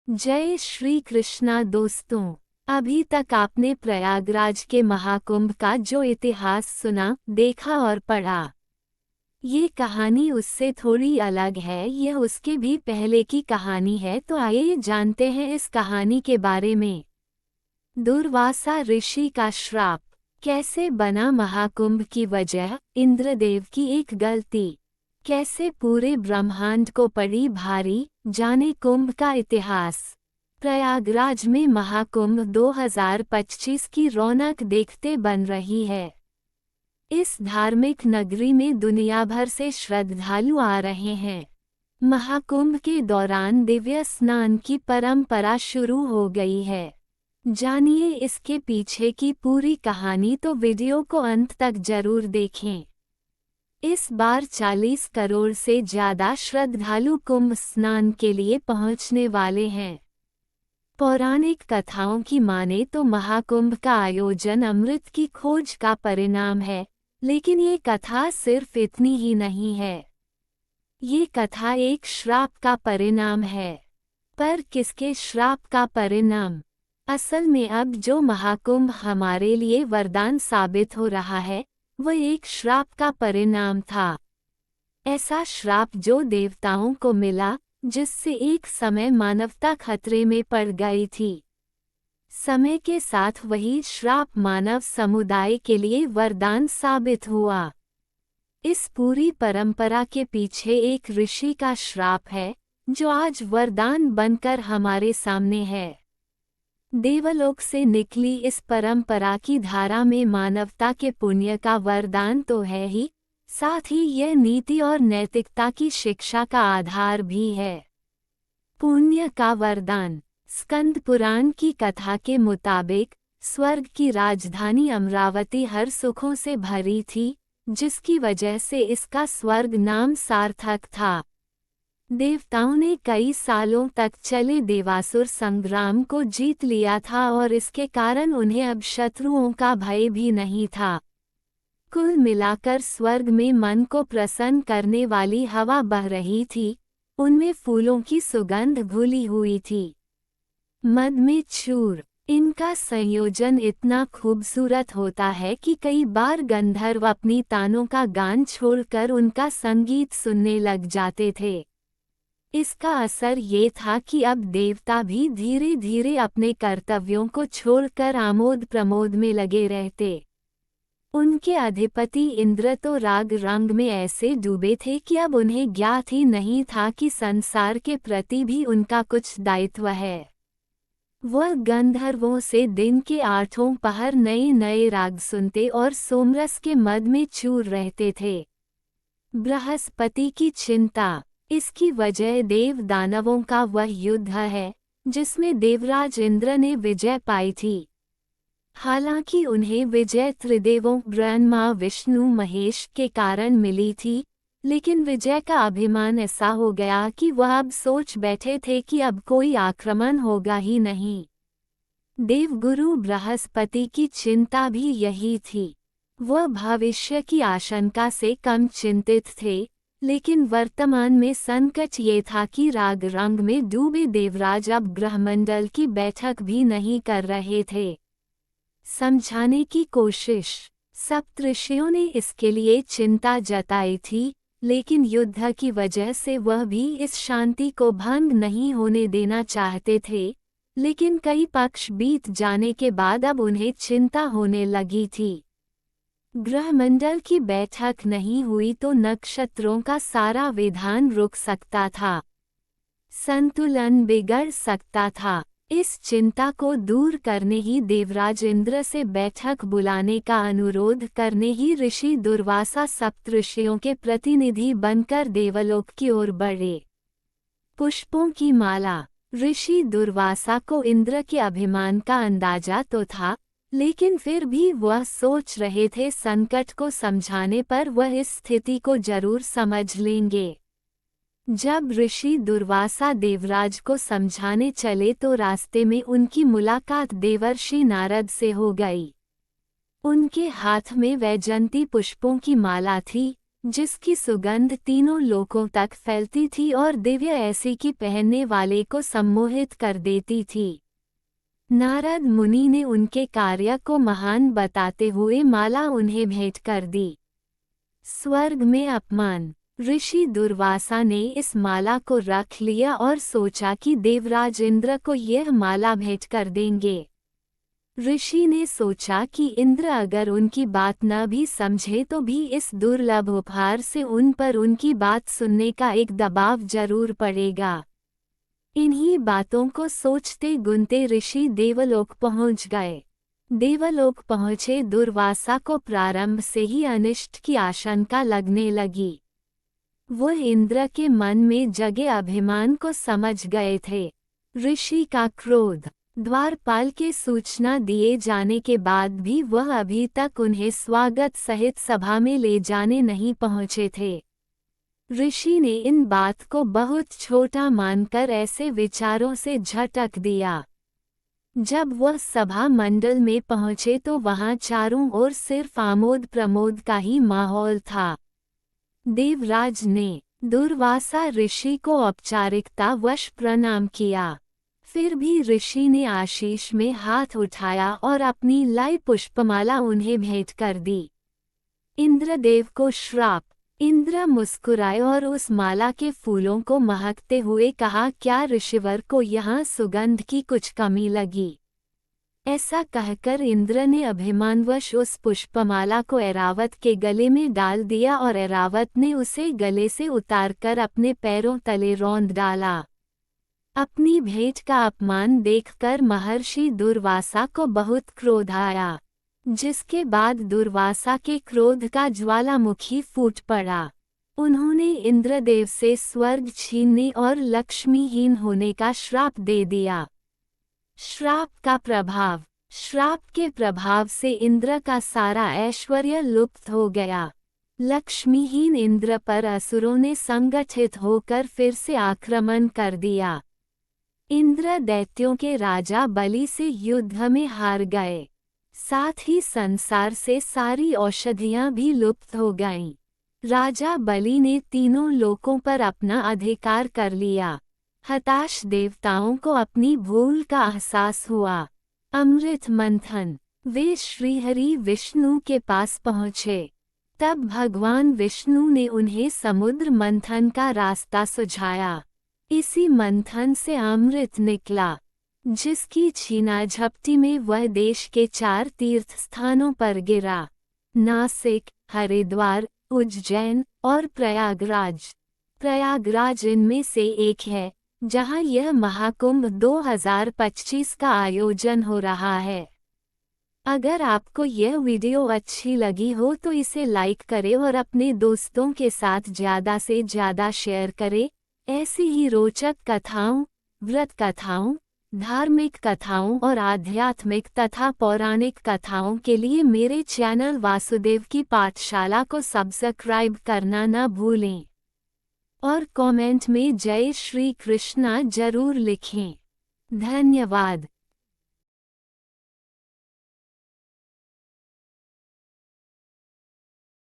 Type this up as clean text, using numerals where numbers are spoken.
जय श्री कृष्णा दोस्तों। अभी तक आपने प्रयागराज के महाकुंभ का जो इतिहास सुना, देखा और पढ़ा, ये कहानी उससे थोड़ी अलग है। यह उसके भी पहले की कहानी है। तो आइए जानते हैं इस कहानी के बारे में। दुर्वासा ऋषि का श्राप कैसे बना महाकुंभ की वजह, इंद्रदेव की एक गलती कैसे पूरे ब्रह्मांड को पड़ी भारी, जाने कुंभ का इतिहास। प्रयागराज में महाकुंभ 2025 की रौनक देखते बन रही है। इस धार्मिक नगरी में दुनिया भर से श्रद्धालु आ रहे हैं। महाकुंभ के दौरान दिव्य स्नान की परंपरा शुरू हो गई है। जानिए इसके पीछे की पूरी कहानी, तो वीडियो को अंत तक जरूर देखें। इस बार 40 करोड़ से ज्यादा श्रद्धालु कुंभ स्नान के लिए पहुंचने वाले हैं। पौराणिक कथाओं की माने तो महाकुंभ का आयोजन अमृत की खोज का परिणाम है, लेकिन ये कथा सिर्फ इतनी ही नहीं है। ये कथा एक श्राप का परिणाम है। पर किसके श्राप का परिणाम? असल में अब जो महाकुंभ हमारे लिए वरदान साबित हो रहा है, वह एक श्राप का परिणाम था। ऐसा श्राप जो देवताओं को मिला, जिससे एक समय मानवता खतरे में पड़ गई थी। समय के साथ वही श्राप मानव समुदाय के लिए वरदान साबित हुआ। इस पूरी परंपरा के पीछे एक ऋषि का श्राप है, जो आज वरदान बनकर हमारे सामने है। देवलोक से निकली इस परंपरा की धारा में मानवता के पुण्य का वरदान तो है ही, साथ ही यह नीति और नैतिकता की शिक्षा का आधार भी है। पुण्य का वरदान। स्कंद पुराण की कथा के मुताबिक स्वर्ग की राजधानी अमरावती हर सुखों से भरी थी, जिसकी वजह से इसका स्वर्ग नाम सार्थक था। देवताओं ने कई सालों तक चले देवासुर संग्राम को जीत लिया था और इसके कारण उन्हें अब शत्रुओं का भय भी नहीं था। कुल मिलाकर स्वर्ग में मन को प्रसन्न करने वाली हवा बह रही थी, उनमें फूलों की सुगंध घुली हुई थी। मद में चूर, इनका संयोजन इतना खूबसूरत होता है कि कई बार गंधर्व अपनी तानों का गान छोड़कर उनका संगीत सुनने लग जाते थे। इसका असर ये था कि अब देवता भी धीरे धीरे अपने कर्तव्यों को छोड़कर आमोद प्रमोद में लगे रहते। उनके अधिपति इंद्र तो राग रंग में ऐसे डूबे थे कि अब उन्हें ज्ञात ही नहीं था कि संसार के प्रति भी उनका कुछ दायित्व है। वह गंधर्वों से दिन के 8 पहर नए नए राग सुनते और सोमरस के मद में चूर रहते थे। बृहस्पति की चिंता। इसकी वजह देव दानवों का वह युद्ध है, जिसमें देवराज इंद्र ने विजय पाई थी। हालांकि उन्हें विजय त्रिदेवों ब्रह्मा विष्णु महेश के कारण मिली थी, लेकिन विजय का अभिमान ऐसा हो गया कि वह अब सोच बैठे थे कि अब कोई आक्रमण होगा ही नहीं। देवगुरु बृहस्पति की चिंता भी यही थी। वह भविष्य की आशंका से कम चिंतित थे, लेकिन वर्तमान में संकट ये था कि राग रंग में डूबे देवराज अब ग्रहमंडल की बैठक भी नहीं कर रहे थे। समझाने की कोशिश। सप्तऋषियों ने इसके लिए चिंता जताई थी, लेकिन युद्ध की वजह से वह भी इस शांति को भंग नहीं होने देना चाहते थे। लेकिन कई पक्ष बीत जाने के बाद अब उन्हें चिंता होने लगी थी। ग्रहमंडल की बैठक नहीं हुई तो नक्षत्रों का सारा विधान रुक सकता था, संतुलन बिगड़ सकता था। इस चिंता को दूर करने ही देवराज इंद्र से बैठक बुलाने का अनुरोध करने ही ऋषि दुर्वासा सप्तऋषियों के प्रतिनिधि बनकर देवलोक की ओर बढ़े। पुष्पों की माला। ऋषि दुर्वासा को इंद्र के अभिमान का अंदाजा तो था, लेकिन फिर भी वह सोच रहे थे संकट को समझाने पर वह इस स्थिति को जरूर समझ लेंगे। जब ऋषि दुर्वासा देवराज को समझाने चले तो रास्ते में उनकी मुलाकात देवर्षि नारद से हो गई। उनके हाथ में वैजयंती पुष्पों की माला थी, जिसकी सुगंध तीनों लोकों तक फैलती थी और दिव्य ऐसी कि पहनने वाले को सम्मोहित कर देती थी। नारद मुनि ने उनके कार्य को महान बताते हुए माला उन्हें भेंट कर दी। स्वर्ग में अपमान। ऋषि दुर्वासा ने इस माला को रख लिया और सोचा कि देवराज इंद्र को यह माला भेंट कर देंगे। ऋषि ने सोचा कि इंद्र अगर उनकी बात न भी समझे तो भी इस दुर्लभ उपहार से उन पर उनकी बात सुनने का एक दबाव जरूर पड़ेगा। इन्हीं बातों को सोचते गुनते ऋषि देवलोक पहुंच गए। देवलोक पहुंचे दुर्वासा को प्रारंभ से ही अनिष्ट की आशंका लगने लगी। वह इंद्र के मन में जगे अभिमान को समझ गए थे। ऋषि का क्रोध। द्वारपाल के सूचना दिए जाने के बाद भी वह अभी तक उन्हें स्वागत सहित सभा में ले जाने नहीं पहुंचे थे। ऋषि ने इन बात को बहुत छोटा मानकर ऐसे विचारों से झटक दिया। जब वह सभा मंडल में पहुंचे तो वहां चारों ओर सिर्फ आमोद प्रमोद का ही माहौल था। देवराज ने दुर्वासा ऋषि को औपचारिकता वश प्रणाम किया। फिर भी ऋषि ने आशीष में हाथ उठाया और अपनी लाई पुष्पमाला उन्हें भेंट कर दी। इंद्रदेव को श्राप। इंद्र मुस्कुराए और उस माला के फूलों को महकते हुए कहा, क्या ऋषिवर को यहाँ सुगंध की कुछ कमी लगी? ऐसा कहकर इंद्र ने अभिमानवश उस पुष्पमाला को ऐरावत के गले में डाल दिया और ऐरावत ने उसे गले से उतारकर अपने पैरों तले रौंद डाला। अपनी भेंट का अपमान देखकर महर्षि दुर्वासा को बहुत क्रोध आया, जिसके बाद दुर्वासा के क्रोध का ज्वालामुखी फूट पड़ा। उन्होंने इंद्रदेव से स्वर्ग छीनने और लक्ष्मीहीन होने का श्राप दे दिया। श्राप का प्रभाव। श्राप के प्रभाव से इंद्र का सारा ऐश्वर्य लुप्त हो गया। लक्ष्मीहीन इंद्र पर असुरों ने संगठित होकर फिर से आक्रमण कर दिया। इंद्र दैत्यों के राजा बलि से युद्ध में हार गए। साथ ही संसार से सारी औषधियां भी लुप्त हो गईं। राजा बलि ने तीनों लोकों पर अपना अधिकार कर लिया। हताश देवताओं को अपनी भूल का एहसास हुआ। अमृत मंथन। वे श्रीहरि विष्णु के पास पहुँचे। तब भगवान विष्णु ने उन्हें समुद्र मंथन का रास्ता सुझाया। इसी मंथन से अमृत निकला, जिसकी छीना झपटी में वह देश के 4 तीर्थ स्थानों पर गिरा: नासिक, हरिद्वार, उज्जैन और प्रयागराज। प्रयागराज इनमें से एक है, जहां यह महाकुंभ 2025 का आयोजन हो रहा है। अगर आपको यह वीडियो अच्छी लगी हो तो इसे लाइक करें और अपने दोस्तों के साथ ज़्यादा से ज़्यादा शेयर करें। ऐसी ही रोचक कथाओं, व्रत कथाओं, धार्मिक कथाओं और आध्यात्मिक तथा पौराणिक कथाओं के लिए मेरे चैनल वासुदेव की पाठशाला को सब्सक्राइब करना न भूलें और कमेंट में जय श्री कृष्णा जरूर लिखें। धन्यवाद।